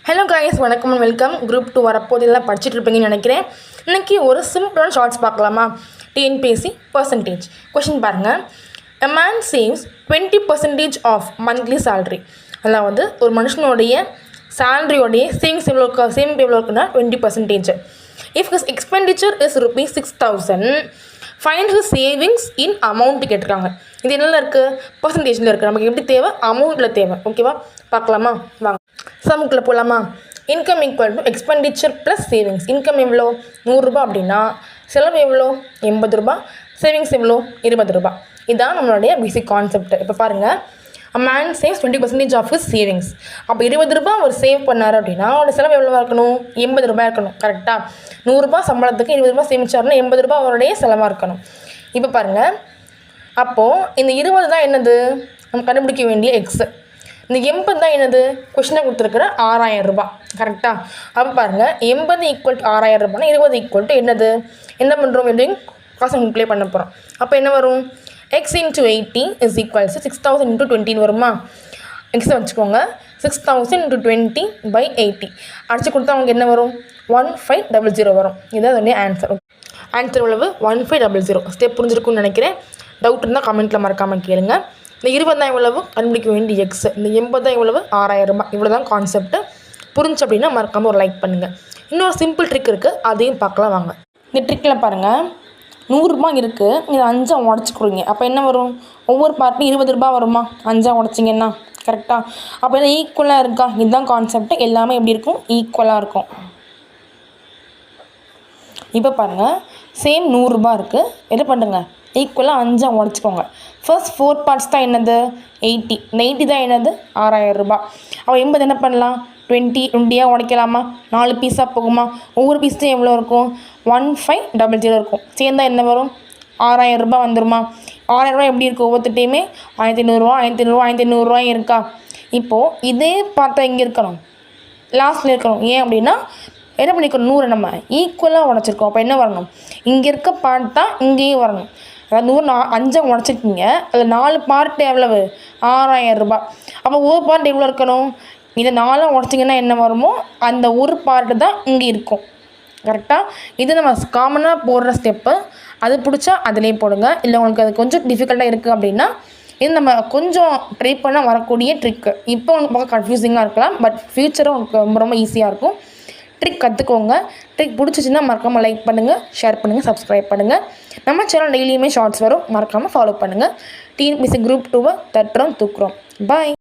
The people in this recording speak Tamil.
ஹலோ கைஸ், வணக்கம் அண்ட் வெல்கம். குரூப் 2 வரப்போது எல்லாம் படிச்சுட்டு இருப்பீங்கன்னு நினைக்கிறேன். இன்றைக்கி ஒரு சிம்பிளான ஷார்ட்ஸ் பார்க்கலாமா? டிஎன்பிஎஸ்சி பர்சன்டேஜ் கொஷின் பாருங்கள். A man saves 20% of monthly salary. அதாவது ஒரு மனுஷனுடைய சேலரியோடைய சேமிப்பு எவ்வளோ இருக்குன்னா 20%. If his expenditure is rupees 6,000, find his savings in amount கேட்டிருக்காங்க. இது என்னென்ன இருக்குது? பர்சன்டேஜில் இருக்குது. நமக்கு எப்படி தேவை? அமௌண்ட்டில் தேவை. ஓகேவா? பார்க்கலாமா? வாங்க சமுக்கில் போகலாமா? Income equal to expenditure plus savings. Income எவ்வளோ? 100 ரூபா அப்படின்னா செலவு எவ்வளோ? 80 ரூபா. சேவிங்ஸ் எவ்வளோ? 20 ரூபா. இதுதான் நம்மளுடைய பேசிக் கான்செப்ட். இப்போ பாருங்கள், man saves 20% of his savings. அப்போ 20 ரூபா அவர் சேவ் பண்ணார் அப்படின்னா அவரோட செலவு எவ்வளோ இருக்கணும்? 80 ரூபாய் இருக்கணும். கரெக்டாக 100 ரூபா சம்பளத்துக்கு 20 ரூபா சேமிச்சாருன்னா 80 ரூபா அவருடைய செலவாக இருக்கணும். இப்போ பாருங்கள், அப்போது இந்த 20 தான் என்னது? நம்ம கண்டுபிடிக்க வேண்டிய எக்ஸு. இந்த 80 தான் என்னது? கொஷினை கொடுத்துருக்குற 6,000 ரூபா. கரெக்டாக? அப்போ பாருங்கள், 80 ஈக்குவல் டு 6,000 ரூபானா 20 ஈக்குவல் டு என்னது? என்ன பண்ணுறோம்? எப்படியும் காசு ப்ளே பண்ண போகிறோம். அப்போ என்ன வரும்? X into 80 is equals 6,000 into 20 வருமா? எக்ஸை வச்சுக்கோங்க. 6,000 இன்ட்டு 20/80 அடிச்சு கொடுத்தா அவங்களுக்கு என்ன வரும்? 1500 வரும். இதுதான் அதோடைய ஆன்சர். ஆன்சர் எவ்வளவு? 1500. ஸ்டெப் புரிஞ்சிருக்குன்னு நினைக்கிறேன். டவுட் இருந்தால் கமெண்ட்டில் மறக்காமல் கேளுங்க. இந்த 20 தான் எவ்வளவு? கண்டுபிடிக்க வேண்டிய எக்ஸ். இந்த 80 தான் எவ்வளவு? 6,000 ரூபாய். இவ்வளோ தான் கான்செப்ட். புரிஞ்சு அப்படின்னா மறக்காமல் ஒரு லைக் பண்ணுங்கள். இன்னொரு சிம்பிள் ட்ரிக் இருக்குது, அதையும் பார்க்கலாம் வாங்க. இந்த ட்ரிக்கில் பாருங்கள், 100 ரூபாய் இருக்குது. இதை 5 உடச்சி கொடுங்க. அப்போ என்ன வரும்? ஒவ்வொரு பார்ட்லையும் 20 ரூபாய் வருமா? 5 உடச்சிங்கன்னா. கரெக்டாக? அப்போ என்ன ஈக்குவலாக இருக்கா? இதுதான் கான்செப்ட். எல்லாமே எப்படி இருக்கும்? ஈக்குவலாக இருக்கும். இப்போ பாருங்கள், சேம் 100 ரூபாய் இருக்குது. என்ன பண்ணுங்க? ஈக்குவலாக 5 உடச்சிக்கோங்க. ஃபர்ஸ்ட் 4 பார்ட்ஸ் தான் என்னது? 80. இந்த 80 தான் என்னது? 6,000 ரூபாய். அப்போ 80 என்ன பண்ணலாம்? 20 உடைக்கலாமா? 4 பீஸாக போகுமா? ஒவ்வொரு பீஸும் எவ்வளோ இருக்கும்? 1500 இருக்கும். சேர்ந்தா என்ன வரும்? 6,000 ரூபாய் வந்துருமா? 6,000 ரூபாய் எப்படி இருக்குது? ஒவ்வொருத்தையுமே 1500 ரூபா 1500 ரூபாயும் இருக்கா? இப்போது இதே பார்த்தா இங்கே இருக்கணும், லாஸ்ட்டில் இருக்கணும். ஏன் அப்படின்னா என்ன பண்ணிக்கணும்? 100 நம்ம ஈக்குவலாக உடச்சிருக்கோம். அப்போ என்ன வரணும்? இங்கே இருக்க பார்ட் தான் இங்கேயும் வரணும். அதாவது 100 5 உடச்சிருக்கீங்க. அதில் 4 பார்ட் எவ்வளவு? 6,000 ரூபாய். அப்போ ஒரு பார்ட் எவ்வளோ இருக்கணும்? இதை 4 உடச்சிங்கன்னா என்ன வருமோ அந்த ஒரு பார்ட்டு தான் இங்கே இருக்கும். கரெக்டாக? இது நம்ம காமனாக போடுற ஸ்டெப்பு. அது பிடிச்சா அதிலே போடுங்க. இல்லை உங்களுக்கு அது கொஞ்சம் டிஃபிகல்ட்டாக இருக்குது அப்படின்னா இது நம்ம கொஞ்சம் ட்ரை பண்ணால் வரக்கூடிய ட்ரிக்கு. இப்போ உங்களுக்கு பார்க்க கன்ஃபியூசிங்காக இருக்கலாம், பட் ஃப்யூச்சரும் உங்களுக்கு ரொம்ப ரொம்ப ஈஸியாக இருக்கும். ட்ரிக் கற்றுக்கோங்க. ட்ரிக் பிடிச்சிச்சின்னா மறக்காமல் லைக் பண்ணுங்கள், ஷேர் பண்ணுங்கள், சப்ஸ்கிரைப் பண்ணுங்கள். நம்ம சேனல் டெய்லியுமே ஷார்ட்ஸ் வரும், மறக்காமல் ஃபாலோ பண்ணுங்கள். TNPSC group 2 தட்டுறோம், தூக்குறோம். பாய்.